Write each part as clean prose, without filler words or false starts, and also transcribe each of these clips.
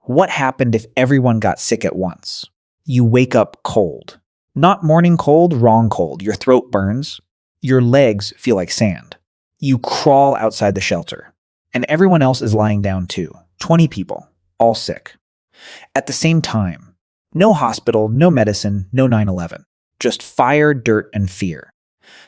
What happened if everyone got sick at once? You wake up cold. Not morning cold, wrong cold. Your throat burns. Your legs feel like sand. You crawl outside the shelter. And everyone else is lying down too. 20 people, all sick. At the same time, no hospital, no medicine, no 9/11. Just fire, dirt, and fear.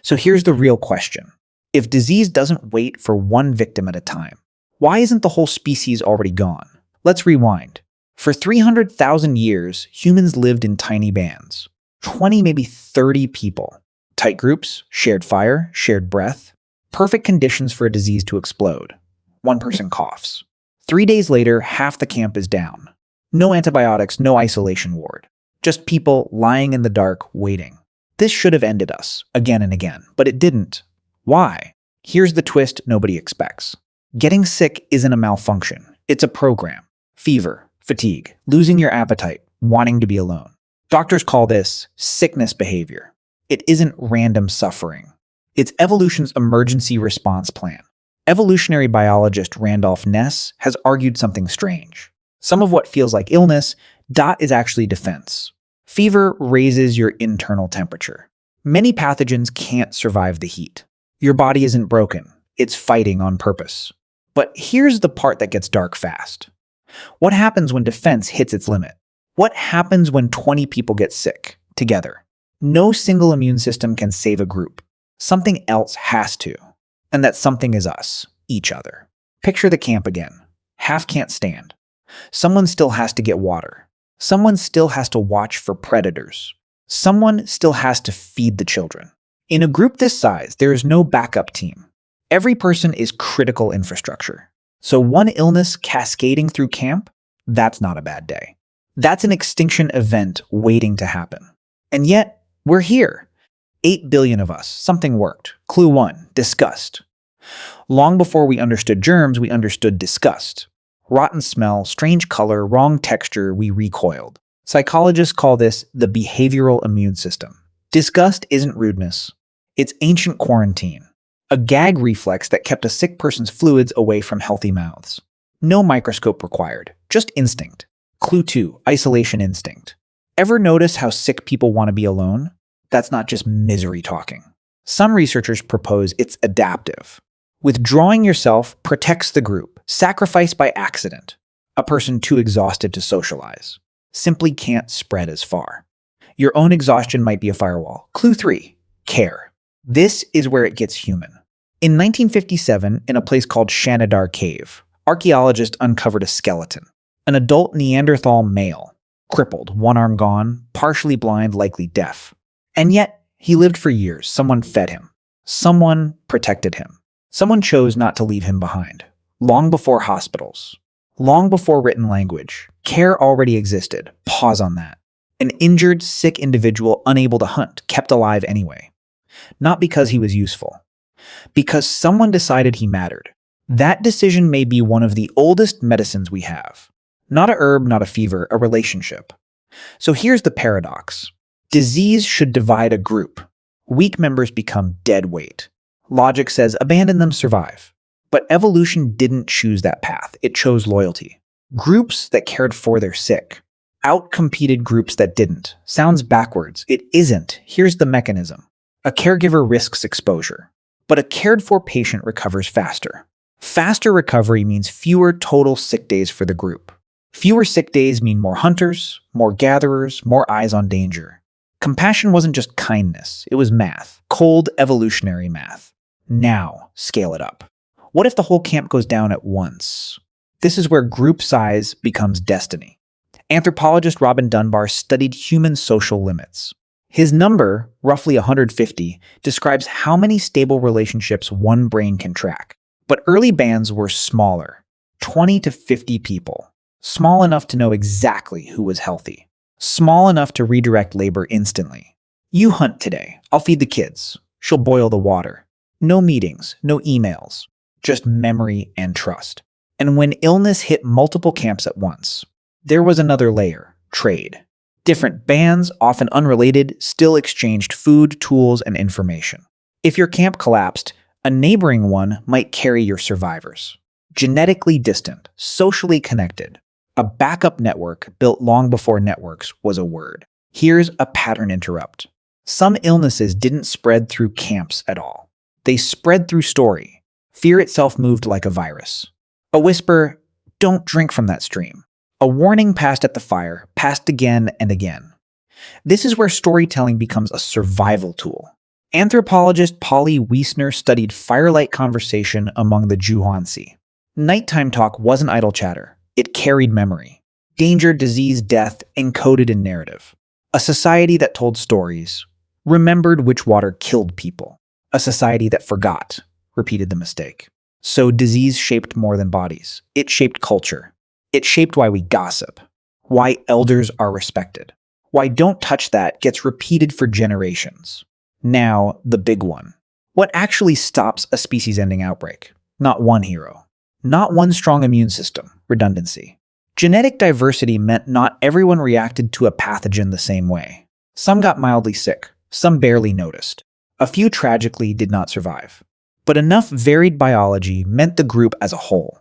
So here's the real question. If disease doesn't wait for one victim at a time, why isn't the whole species already gone? Let's rewind. For 300,000 years, humans lived in tiny bands. 20, maybe 30 people. Tight groups, shared fire, shared breath. Perfect conditions for a disease to explode. One person coughs. 3 days later, half the camp is down. No antibiotics, no isolation ward. Just people lying in the dark, waiting. This should have ended us, again and again, but it didn't. Why? Here's the twist nobody expects. Getting sick isn't a malfunction. It's a program. Fever, fatigue, losing your appetite, wanting to be alone. Doctors call this sickness behavior. It isn't random suffering. It's evolution's emergency response plan. Evolutionary biologist Randolph Ness has argued something strange. Some of what feels like illness, is actually defense. Fever raises your internal temperature. Many pathogens can't survive the heat. Your body isn't broken. It's fighting on purpose. But here's the part that gets dark fast. What happens when defense hits its limit? What happens when 20 people get sick, together? No single immune system can save a group. Something else has to. And that something is us, each other. Picture the camp again. Half can't stand. Someone still has to get water. Someone still has to watch for predators. Someone still has to feed the children. In a group this size, there is no backup team. Every person is critical infrastructure. So one illness cascading through camp, that's not a bad day. That's an extinction event waiting to happen. And yet, we're here. 8 billion of us. Something worked. Clue 1, disgust. Long before we understood germs, we understood disgust. Rotten smell, strange color, wrong texture, we recoiled. Psychologists call this the behavioral immune system. Disgust isn't rudeness. It's ancient quarantine. A gag reflex that kept a sick person's fluids away from healthy mouths. No microscope required, just instinct. Clue 2, isolation instinct. Ever notice how sick people want to be alone? That's not just misery talking. Some researchers propose it's adaptive. Withdrawing yourself protects the group. Sacrifice by accident. A person too exhausted to socialize simply can't spread as far. Your own exhaustion might be a firewall. Clue 3, care. This is where it gets human. In 1957, in a place called Shanidar Cave, archaeologists uncovered a skeleton. An adult Neanderthal male. Crippled, one arm gone, partially blind, likely deaf. And yet, he lived for years. Someone fed him. Someone protected him. Someone chose not to leave him behind. Long before hospitals. Long before written language. Care already existed. Pause on that. An injured, sick individual unable to hunt, kept alive anyway. Not because he was useful. Because someone decided he mattered. That decision may be one of the oldest medicines we have. Not a herb, not a fever, a relationship. So here's the paradox. Disease should divide a group. Weak members become dead weight. Logic says abandon them, survive. But evolution didn't choose that path. It chose loyalty. Groups that cared for their sick outcompeted groups that didn't. Sounds backwards. It isn't. Here's the mechanism. A caregiver risks exposure, but a cared-for patient recovers faster. Faster recovery means fewer total sick days for the group. Fewer sick days mean more hunters, more gatherers, more eyes on danger. Compassion wasn't just kindness, it was math. Cold, evolutionary math. Now, scale it up. What if the whole camp goes down at once? This is where group size becomes destiny. Anthropologist Robin Dunbar studied human social limits. His number, roughly 150, describes how many stable relationships one brain can track. But early bands were smaller, 20 to 50 people. Small enough to know exactly who was healthy. Small enough to redirect labor instantly. You hunt today. I'll feed the kids. She'll boil the water. No meetings, no emails. Just memory and trust. And when illness hit multiple camps at once, there was another layer, trade. Different bands, often unrelated, still exchanged food, tools, and information. If your camp collapsed, a neighboring one might carry your survivors. Genetically distant, socially connected. A backup network built long before networks was a word. Here's a pattern interrupt. Some illnesses didn't spread through camps at all. They spread through story. Fear itself moved like a virus. A whisper, don't drink from that stream. A warning passed at the fire, passed again and again. This is where storytelling becomes a survival tool. Anthropologist Polly Wiesner studied firelight conversation among the Juhuansi. Nighttime talk wasn't idle chatter. It carried memory. Danger, disease, death encoded in narrative. A society that told stories, remembered which water killed people. A society that forgot, repeated the mistake. So disease shaped more than bodies. It shaped culture. It shaped why we gossip, why elders are respected, why don't touch that gets repeated for generations. Now, the big one. What actually stops a species-ending outbreak? Not one hero. Not one strong immune system, redundancy. Genetic diversity meant not everyone reacted to a pathogen the same way. Some got mildly sick, some barely noticed. A few tragically did not survive. But enough varied biology meant the group as a whole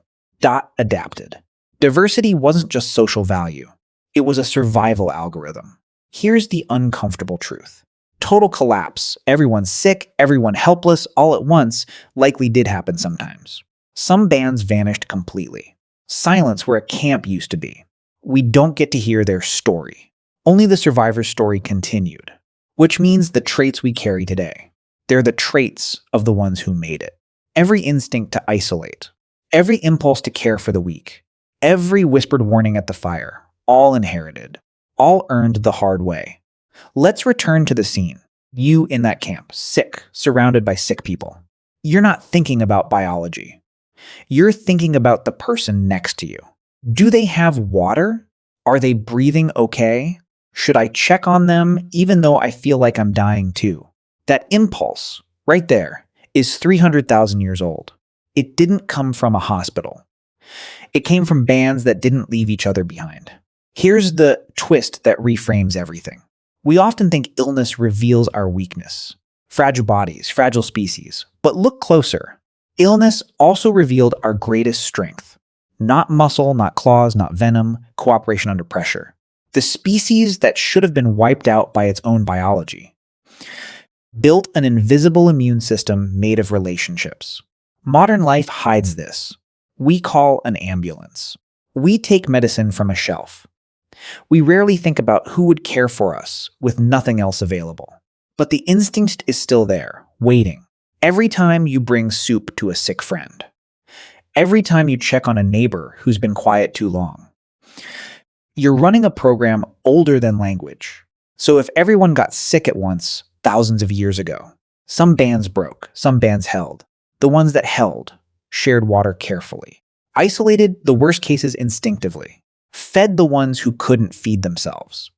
adapted. Diversity wasn't just social value. It was a survival algorithm. Here's the uncomfortable truth. Total collapse, everyone sick, everyone helpless, all at once, likely did happen sometimes. Some bands vanished completely. Silence where a camp used to be. We don't get to hear their story. Only the survivor's story continued. Which means the traits we carry today. They're the traits of the ones who made it. Every instinct to isolate. Every impulse to care for the weak. Every whispered warning at the fire. All inherited. All earned the hard way. Let's return to the scene. You in that camp, sick, surrounded by sick people. You're not thinking about biology. You're thinking about the person next to you. Do they have water? Are they breathing okay? Should I check on them even though I feel like I'm dying too? That impulse, right there, is 300,000 years old. It didn't come from a hospital. It came from bands that didn't leave each other behind. Here's the twist that reframes everything. We often think illness reveals our weakness. Fragile bodies, fragile species. But look closer. Illness also revealed our greatest strength. Not muscle, not claws, not venom, cooperation under pressure. The species that should have been wiped out by its own biology built an invisible immune system made of relationships. Modern life hides this. We call an ambulance. We take medicine from a shelf. We rarely think about who would care for us with nothing else available. But the instinct is still there, waiting. Every time you bring soup to a sick friend. Every time you check on a neighbor who's been quiet too long. You're running a program older than language. So if everyone got sick at once, thousands of years ago, some bands broke, some bands held. The ones that held shared water carefully. Isolated the worst cases instinctively. Fed the ones who couldn't feed themselves.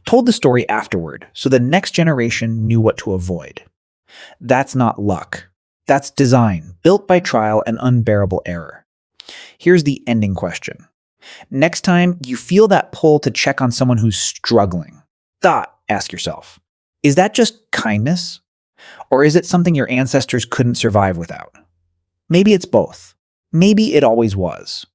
Told the story afterward so the next generation knew what to avoid. That's not luck. That's design, built by trial and unbearable error. Here's the ending question. Next time you feel that pull to check on someone who's struggling, ask yourself, is that just kindness? Or is it something your ancestors couldn't survive without? Maybe it's both. Maybe it always was.